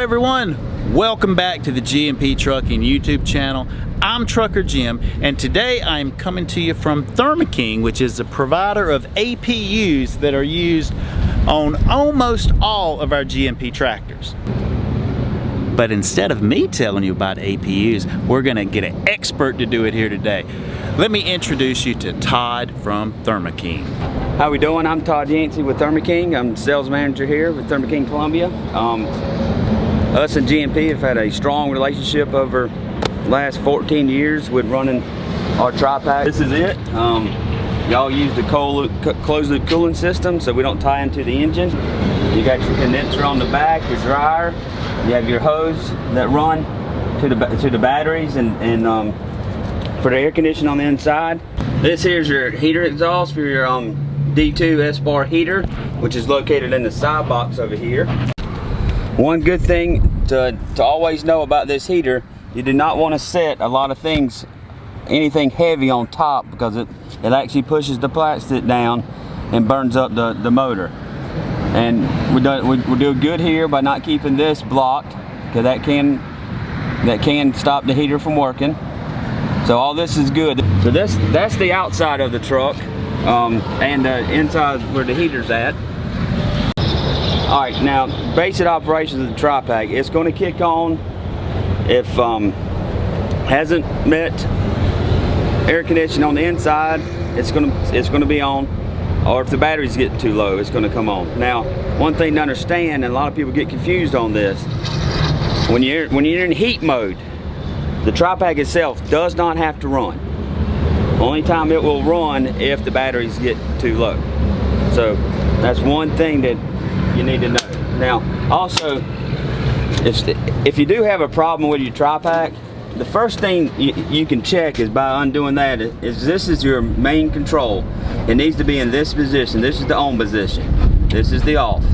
everyone, welcome back to the G&P Trucking YouTube channel. I'm Trucker Jim, and today I'm coming to you from Thermo King, which is a provider of APUs that are used on almost all of our G&P tractors. But instead of me telling you about APUs, we're gonna get an expert to do it here today. Let me introduce you to Todd from Thermo King. How we doing? I'm Todd Yancey with Thermo King. I'm sales manager here with Thermo King Columbia. Us and G&P have had a strong relationship over the last 14 years with running our tri-pack. This is it. Y'all use the closed loop cooling system so we don't tie into the engine. You got your condenser on the back, your dryer. You have your hose that run to the batteries and for the air conditioning on the inside. This here's your heater exhaust for your D2 S-bar heater, which is located in the side box over here. One good thing to always know about this heater, you do not want to set a lot of things, anything heavy on top, because it actually pushes the plastic down and burns up the motor. And we do good here by not keeping this blocked, because that can stop the heater from working. So all this is good. So that's the outside of the truck, and the inside where the heater's at. All right, now basic operations of the tri-pack. It's going to kick on if hasn't met air conditioning on the inside. It's going to be on. Or if the batteries get too low, it's going to come on. Now, one thing to understand, and a lot of people get confused on this, when you're in heat mode, the tri-pack itself does not have to run. Only time it will run if the batteries get too low. So that's one thing that you need to know. Now, also, if you do have a problem with your tri-pack, the first thing you can check is by undoing that is this is your main control. It needs to be in this position. This is the on position. This is the off.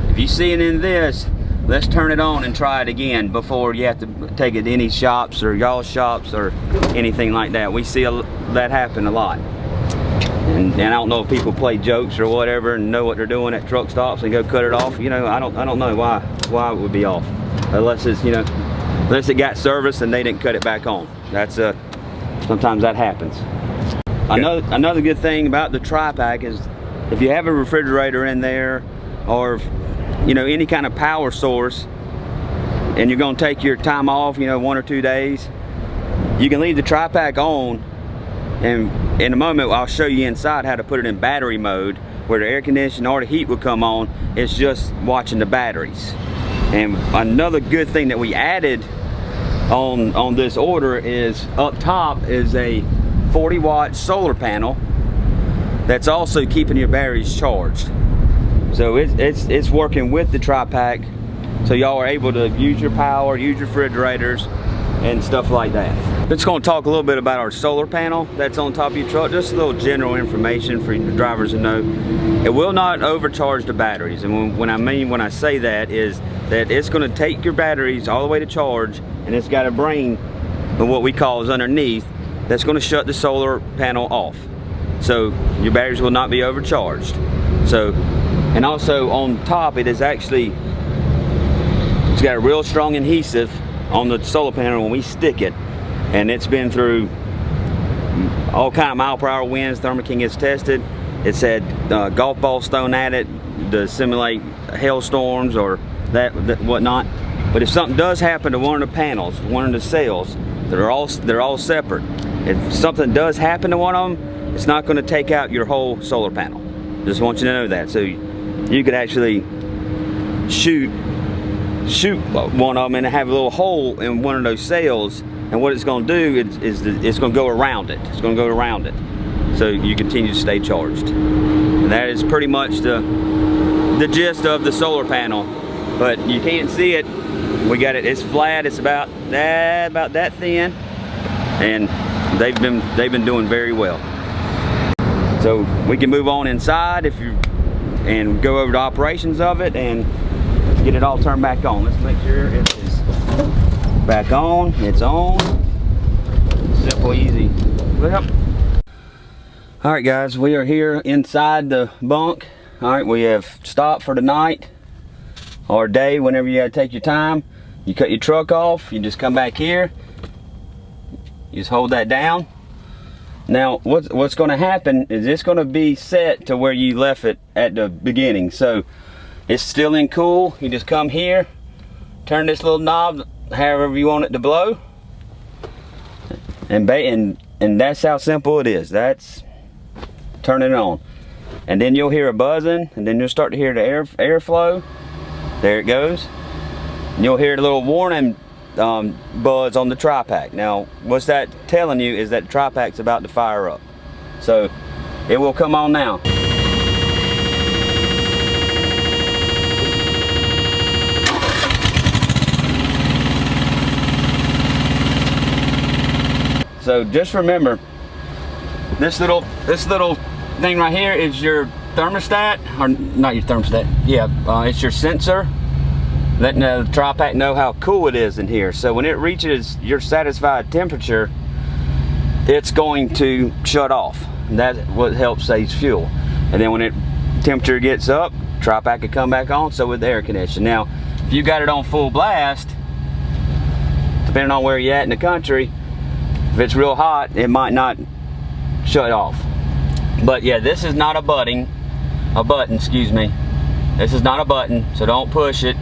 If you see it in this, let's turn it on and try it again before you have to take it to any shops or y'all's shops or anything like that. We see that happen a lot. And I don't know if people play jokes or whatever and know what they're doing at truck stops and go cut it off. You know, I don't know why it would be off, unless it's, you know, unless it got serviced and they didn't cut it back on. That's sometimes that happens. Another good thing about the tri-pack is if you have a refrigerator in there, or you know, any kind of power source, and you're going to take your time off, you know, 1 or 2 days, you can leave the tri-pack on, and in a moment I'll show you inside how to put it in battery mode where the air conditioning or the heat will come on. It's just watching the batteries. And another good thing that we added on this order is up top is a 40-watt solar panel that's also keeping your batteries charged. So it's working with the tri-pack, so y'all are able to use your power, use your refrigerators and stuff like that. Just going to talk a little bit about our solar panel that's on top of your truck, just a little general information for the drivers to know. It will not overcharge the batteries, and when I say that is that it's going to take your batteries all the way to charge, and it's got a brain of what we call is underneath that's going to shut the solar panel off, so your batteries will not be overcharged. So, and also on top, it's got a real strong adhesive on the solar panel when we stick it, and it's been through all kind of mile-per-hour winds. Thermo King has tested. It's had golf balls thrown at it to simulate hailstorms or that whatnot. But if something does happen to one of the panels, one of the cells, they're all separate. If something does happen to one of them, it's not going to take out your whole solar panel. Just want you to know that. So you could actually shoot one of them and have a little hole in one of those cells, and what it's going to do is it's going to go around it. It's going to go around it, so you continue to stay charged. And that is pretty much the gist of the solar panel. But you can't see it. We got it. It's flat. It's about that thin, and they've been doing very well. So we can move on inside and go over the operations of it and get it all turned back on. Let's make sure it is back on. It's on. Simple, easy. Yep. All right, guys, we are here inside the bunk. All right, we have stopped for the night or day, whenever you gotta take your time. You cut your truck off, you just come back here, you just hold that down. Now what's going to happen is it's going to be set to where you left it at the beginning. So it's still in cool. You just come here, turn this little knob however you want it to blow, and that's how simple it is. That's turning it on. And then you'll hear a buzzing, and then you'll start to hear the airflow. There it goes. And you'll hear the little warning buzz on the tri-pack. Now, what's that telling you is that the tri-pack's about to fire up. So it will come on now. So just remember, this little thing right here is your thermostat, or not your thermostat, yeah, it's your sensor letting the tri-pack know how cool it is in here. So when it reaches your satisfied temperature, it's going to shut off. And that's what helps save fuel. And then when temperature gets up, tri-pack can come back on, so with the air conditioning. Now, if you got it on full blast, depending on where you're at in the country, if it's real hot, it might not shut off. But yeah, this is not a button, excuse me. This is not a button, so don't push it.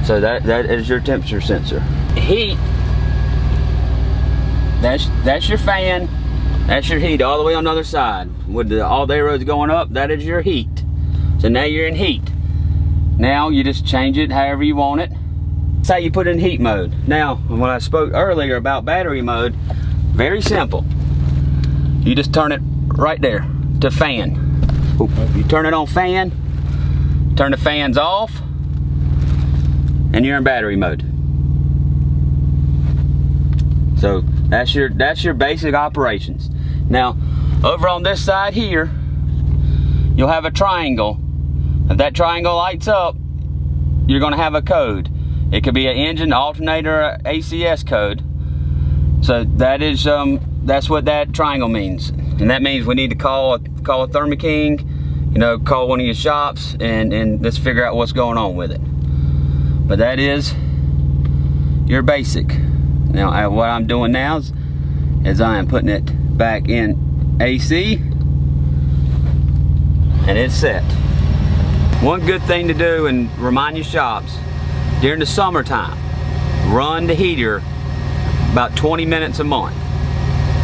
So that is your temperature sensor. Heat, that's your fan, that's your heat all the way on the other side. With all the arrows going up, that is your heat. So now you're in heat. Now you just change it however you want it. That's how you put it in heat mode. Now, when I spoke earlier about battery mode, very simple. You just turn it right there to fan. You turn it on fan, turn the fans off, and you're in battery mode. So that's your basic operations. Now, over on this side here, you'll have a triangle. If that triangle lights up, you're gonna have a code. It could be an engine, alternator, or ACS code. So that is that's what that triangle means. And that means we need to call a Thermo King, you know, call one of your shops and let's figure out what's going on with it. But that is your basic. Now what I'm doing now is I am putting it back in AC, and it's set. One good thing to do, and remind your shops, during the summertime, run the heater about 20 minutes a month.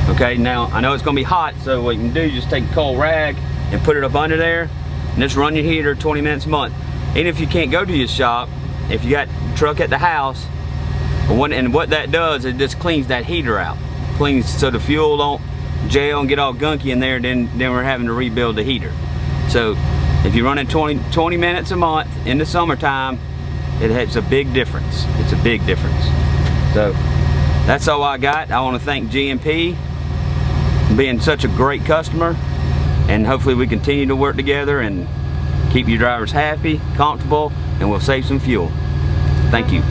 Okay, now I know it's gonna be hot, so what you can do is just take a cold rag and put it up under there, and just run your heater 20 minutes a month. Even if you can't go to your shop, if you got a truck at the house, and what that does, it just cleans that heater out. Cleans so the fuel don't gel and get all gunky in there, then we're having to rebuild the heater. So if you're running 20 minutes a month in the summertime, it's a big difference. It's a big difference. So that's all I got. I want to thank G&P for being such a great customer, and hopefully we continue to work together and keep your drivers happy, comfortable, and we'll save some fuel. Thank you.